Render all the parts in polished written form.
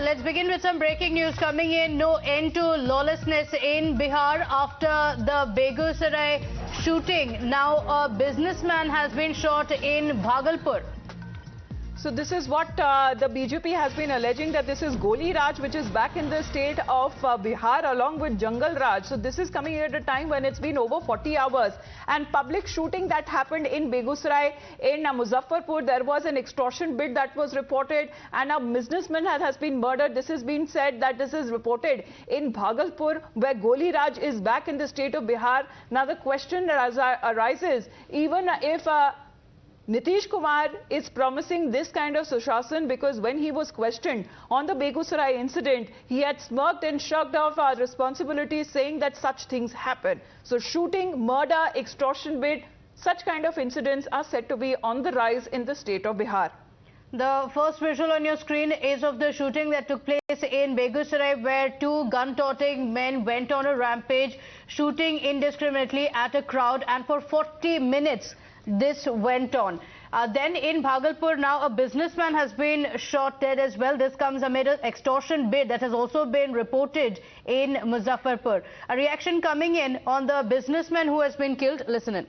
Let's begin with some breaking news coming in. No end to lawlessness in Bihar after the Begusarai shooting. Now a businessman has been shot in Bhagalpur. So this is what the BJP has been alleging, that this is Goli Raj, which is back in the state of Bihar along with Jungle Raj. So this is coming at a time when it's been over 40 hours. And public shooting that happened in Begusarai, in Muzaffarpur, there was an extortion bid that was reported and a businessman has been murdered. This has been said that this is reported in Bhagalpur, where Goli Raj is back in the state of Bihar. Now the question arises, even if Nitish Kumar is promising this kind of sushasana, because when he was questioned on the Begusarai incident, he had smirked and shrugged off our responsibilities, saying that such things happen. So shooting, murder, extortion bid, such kind of incidents are said to be on the rise in the state of Bihar. The first visual on your screen is of the shooting that took place in Begusarai, where two gun-toting men went on a rampage, shooting indiscriminately at a crowd, and for 40 minutes this went on. Then in Bhagalpur, now a businessman has been shot dead as well. This comes amid an extortion bid that has also been reported in Muzaffarpur. A reaction coming in on the businessman who has been killed. Listen in.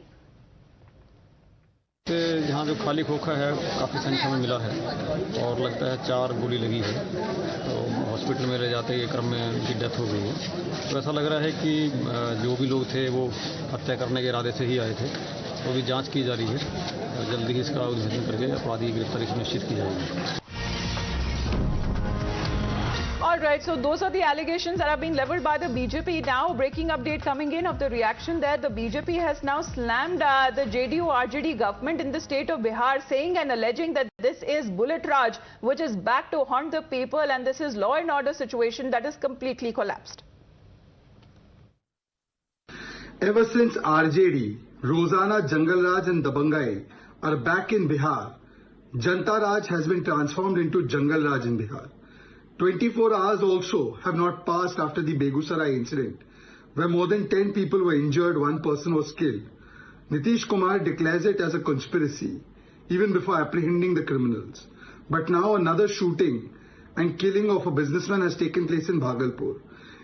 यहाँ जो खाली खोखा है काफ़ी संख्या में मिला है और लगता है 4 गोली लगी है, तो हॉस्पिटल में ले जाते ही क्रम में उनकी डेथ हो गई है। तो ऐसा लग रहा है कि जो भी लोग थे वो हत्या करने के इरादे से ही आए थे। तो अभी जांच की जा रही है और जल्दी ही इसका उद्भेदन करके अपराधी की गिरफ्तारी सुनिश्चित की जाएगी। All right, so those are the allegations that are being leveled by the BJP. Now, breaking update coming in of the reaction there. The BJP has now slammed the JDU-RJD government in the state of Bihar, saying and alleging that this is Bullet Raj, which is back to haunt the people, and this is law and order situation that is completely collapsed. Ever since RJD, Rozana, Jungle Raj and Dabangai are back in Bihar, Janta Raj has been transformed into Jungle Raj in Bihar. 24 hours also have not passed after the Begusarai incident, where more than 10 people were injured, 1 person was killed. Nitish Kumar declares it as a conspiracy, even before apprehending the criminals. But now another shooting and killing of a businessman has taken place in Bhagalpur.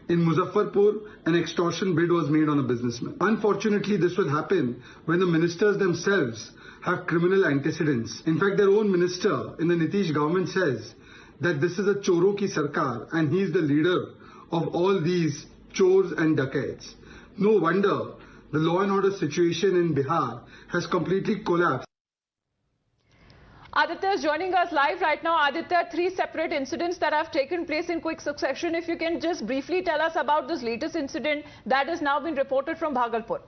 In Muzaffarpur, an extortion bid was made on a businessman. Unfortunately, this will happen when the ministers themselves have criminal antecedents. In fact, their own minister in the Nitish government says that this is a choro ki sarkar and he is the leader of all these chores and dacoits. No wonder the law and order situation in Bihar has completely collapsed. Aditya is joining us live right now. Aditya, 3 separate incidents that have taken place in quick succession. If you can just briefly tell us about this latest incident that has now been reported from Bhagalpur.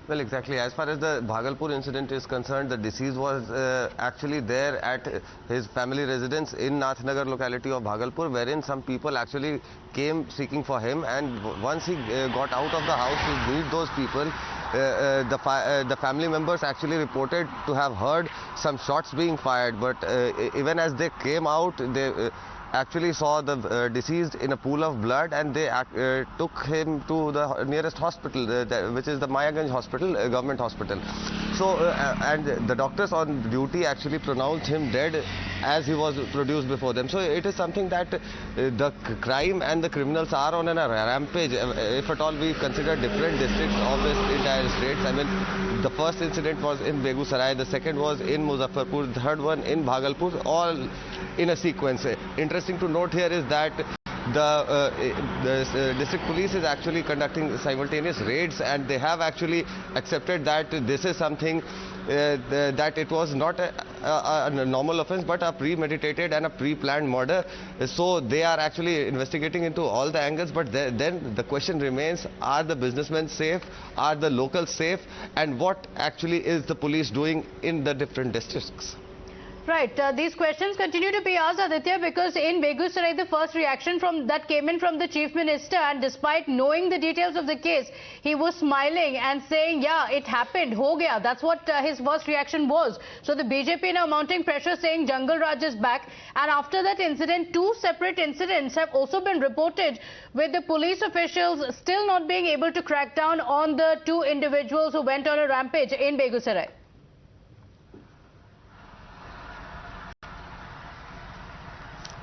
Well, exactly. As far as the Bhagalpur incident is concerned, the deceased was actually there at his family residence in Nathnagar locality of Bhagalpur, wherein some people actually came seeking for him, and once he got out of the house to meet those people, the family members actually reported to have heard some shots being fired, but even as they came out, they actually saw the deceased in a pool of blood, and they took him to the nearest hospital, which is the Mayaganj hospital, government hospital. So, and the doctors on duty actually pronounced him dead as he was produced before them. So it is something that the crime and the criminals are on a rampage. If at all we consider different districts of this entire state, I mean, the first incident was in Begusarai, the second was in Muzaffarpur, the third one in Bhagalpur, all in a sequence. Interesting to note here is that the district police is actually conducting simultaneous raids, and they have actually accepted that this is something that it was not a normal offense but a premeditated and a pre-planned murder. So they are actually investigating into all the angles, but then the question remains, are the businessmen safe, are the locals safe, and what actually is the police doing in the different districts? Right. These questions continue to be asked, Aditya, because in Begusarai, the first reaction that came in from the Chief Minister, and despite knowing the details of the case, he was smiling and saying, yeah, it happened, ho gaya. That's what his first reaction was. So the BJP now mounting pressure, saying Jungle Raj is back. And after that incident, 2 separate incidents have also been reported, with the police officials still not being able to crack down on the 2 individuals who went on a rampage in Begusarai.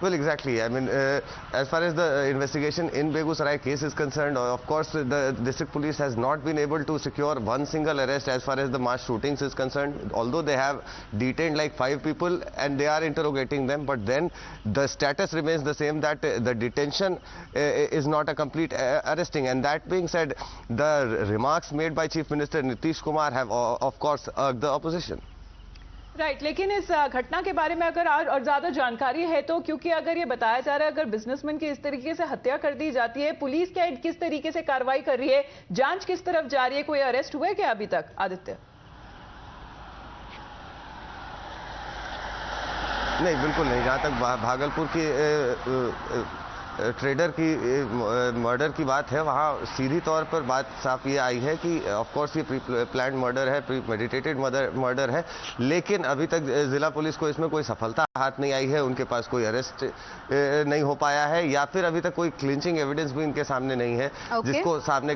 Well, exactly. I mean, as far as the investigation in Begusarai case is concerned, of course, the district police has not been able to secure one single arrest as far as the mass shootings is concerned, although they have detained like 5 people and they are interrogating them, but then the status remains the same, that the detention is not a complete arresting. And that being said, the remarks made by Chief Minister Nitish Kumar have, of course, urged the opposition. Right लेकिन इस घटना के बारे में अगर और ज्यादा जानकारी है तो, क्योंकि अगर ये बताया जा रहा है अगर बिजनेसमैन की इस तरीके से हत्या कर दी जाती है, पुलिस क्या किस तरीके से कार्रवाई कर रही है, जांच किस तरफ जा रही है, कोई अरेस्ट हुए क्या अभी तक? आदित्य नहीं, बिल्कुल नहीं। जहाँ तक भागलपुर की ट्रेडर की मर्डर की बात है, वहाँ सीधी तौर पर बात साफ ये आई है कि ऑफ कोर्स ये प्री प्लान्ड मर्डर है, प्री मेडिटेटेड मर्डर है, लेकिन अभी तक जिला पुलिस को इसमें कोई सफलता हाथ नहीं आई है, उनके पास कोई अरेस्ट नहीं हो पाया है, या फिर अभी तक कोई क्लिंचिंग एविडेंस भी इनके सामने नहीं है जिसको सामने